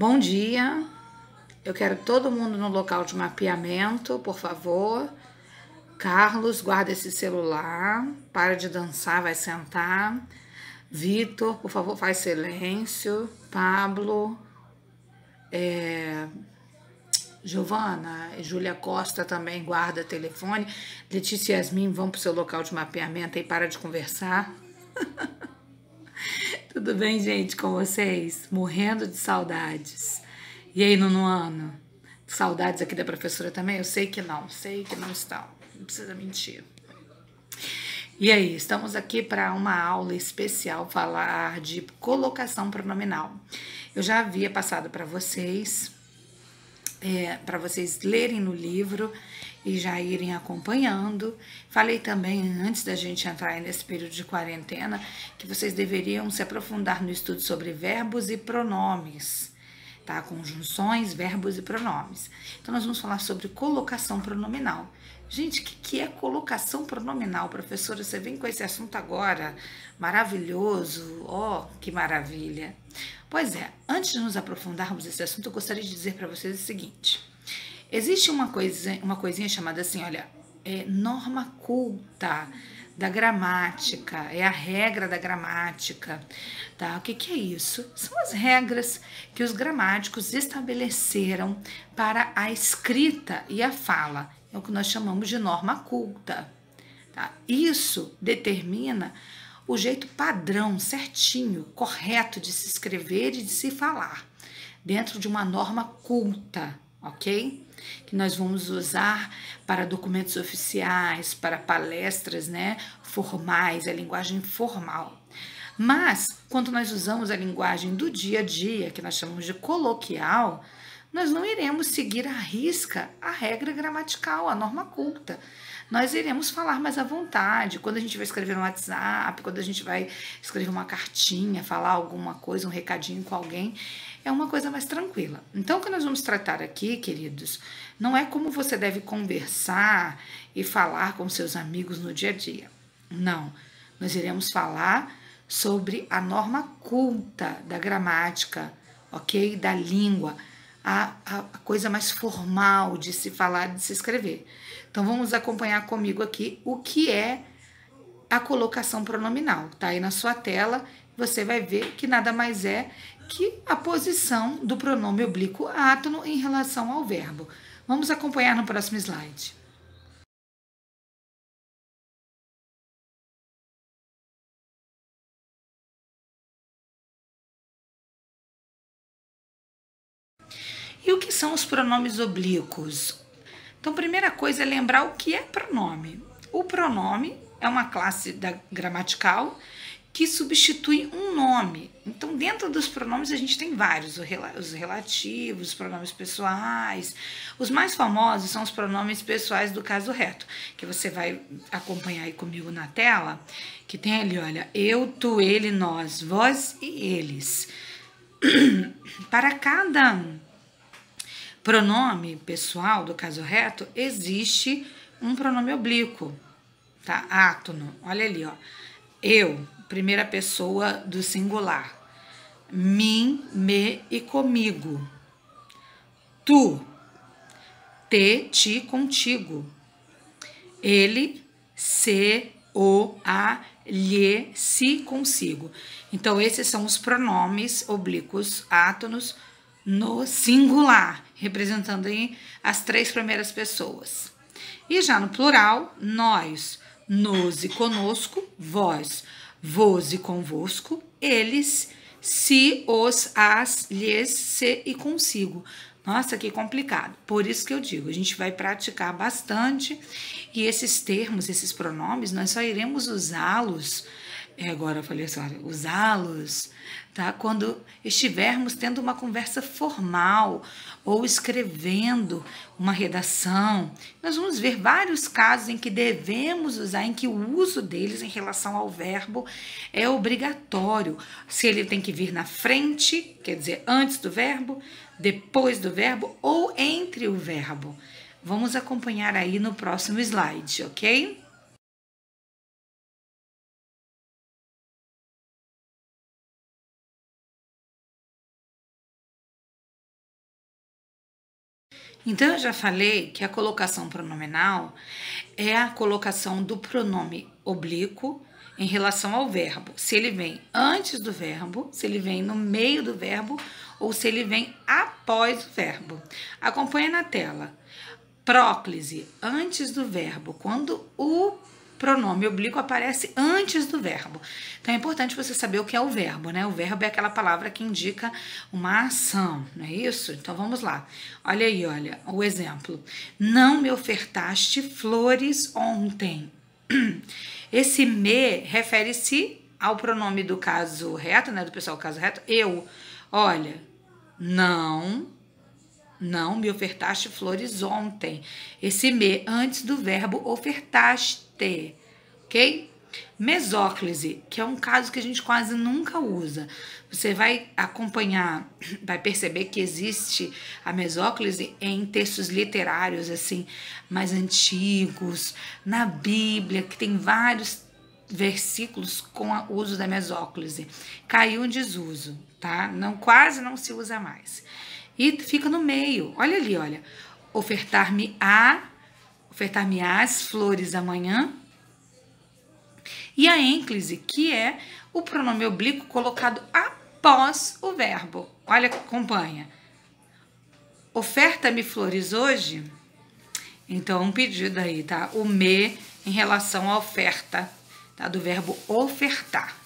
Bom dia, eu quero todo mundo no local de mapeamento, por favor. Carlos, guarda esse celular, para de dançar, vai sentar. Vitor, por favor, faz silêncio. Pablo, Giovana e Júlia Costa também guarda telefone. Letícia e Yasmin vão para o seu local de mapeamento e para de conversar. Tudo bem, gente, com vocês? Morrendo de saudades. E aí, nono ano? Saudades aqui da professora também? Eu sei que não estão. Não precisa mentir. E aí, estamos aqui para uma aula especial falar de colocação pronominal. Eu já havia passado para vocês lerem no livro e já irem acompanhando. Falei também, antes da gente entrar nesse período de quarentena, que vocês deveriam se aprofundar no estudo sobre verbos e pronomes, tá? Conjunções, verbos e pronomes. Então, nós vamos falar sobre colocação pronominal. Gente, o que é colocação pronominal, professora? Você vem com esse assunto agora? Maravilhoso! Oh, que maravilha! Pois é, antes de nos aprofundarmos nesse assunto, eu gostaria de dizer para vocês o seguinte. Existe uma coisinha chamada assim, olha, norma culta da gramática, é a regra da gramática, tá? O que é isso? São as regras que os gramáticos estabeleceram para a escrita e a fala. É o que nós chamamos de norma culta, tá? Isso determina o jeito padrão, certinho, correto de se escrever e de se falar, dentro de uma norma culta, ok? Que nós vamos usar para documentos oficiais, para palestras, né, formais, a linguagem formal. Mas, quando nós usamos a linguagem do dia a dia, que nós chamamos de coloquial, nós não iremos seguir à risca a regra gramatical, a norma culta. Nós iremos falar mais à vontade, quando a gente vai escrever no WhatsApp, quando a gente vai escrever uma cartinha, falar alguma coisa, um recadinho com alguém, é uma coisa mais tranquila. Então, o que nós vamos tratar aqui, queridos, não é como você deve conversar e falar com seus amigos no dia a dia. Não, nós iremos falar sobre a norma culta da gramática, ok? Da língua, a coisa mais formal de se falar, de se escrever. Então, vamos acompanhar comigo aqui o que é a colocação pronominal. Tá aí na sua tela, você vai ver que nada mais é que a posição do pronome oblíquo átono em relação ao verbo. Vamos acompanhar no próximo slide. E o que são os pronomes oblíquos? Então, primeira coisa é lembrar o que é pronome. O pronome é uma classe gramatical que substitui um nome. Então, dentro dos pronomes, a gente tem vários, os relativos, os pronomes pessoais. Os mais famosos são os pronomes pessoais do caso reto, que você vai acompanhar aí comigo na tela, que tem ali, olha, eu, tu, ele, nós, vós e eles. Para cada pronome pessoal do caso reto, existe um pronome oblíquo, tá? Átono, olha ali, ó. Eu, primeira pessoa do singular. Mim, me e comigo. Tu, te, ti, contigo. Ele, se, o, a, lhe, si, consigo. Então, esses são os pronomes oblíquos átonos no singular, representando aí as três primeiras pessoas. E já no plural, nós, nos e conosco, vós, vos e convosco, eles, se, os, as, lhes, se e consigo. Nossa, que complicado. Por isso que eu digo, a gente vai praticar bastante e esses termos, esses pronomes, nós só iremos usá-los, agora eu falei assim, olha, usá-los, tá? Quando estivermos tendo uma conversa formal ou escrevendo uma redação. Nós vamos ver vários casos em que devemos usar, em que o uso deles em relação ao verbo é obrigatório. Se ele tem que vir na frente, quer dizer, antes do verbo, depois do verbo ou entre o verbo. Vamos acompanhar aí no próximo slide, ok? Então, eu já falei que a colocação pronominal é a colocação do pronome oblíquo em relação ao verbo. Se ele vem antes do verbo, se ele vem no meio do verbo ou se ele vem após o verbo. Acompanha na tela. Próclise, antes do verbo, quando o pronome oblíquo aparece antes do verbo. Então é importante você saber o que é o verbo, né? O verbo é aquela palavra que indica uma ação, não é isso? Então vamos lá. Olha aí, olha, o exemplo. Não me ofertaste flores ontem. Esse me refere-se ao pronome do caso reto, né? Do pessoal caso reto, eu. Olha, não me ofertaste flores ontem. Esse me antes do verbo ofertaste, ok? Mesóclise, que é um caso que a gente quase nunca usa. Você vai acompanhar, vai perceber que existe a mesóclise em textos literários, assim, mais antigos, na Bíblia, que tem vários versículos com o uso da mesóclise. Caiu em desuso, tá? Não, quase não se usa mais. E fica no meio. Olha ali, olha. Ofertar-me-ás flores amanhã. E a ênclise, que é o pronome oblíquo colocado após o verbo. Olha, acompanha. Oferta-me flores hoje. Então, um pedido aí, tá? O me em relação à oferta, tá? Do verbo ofertar.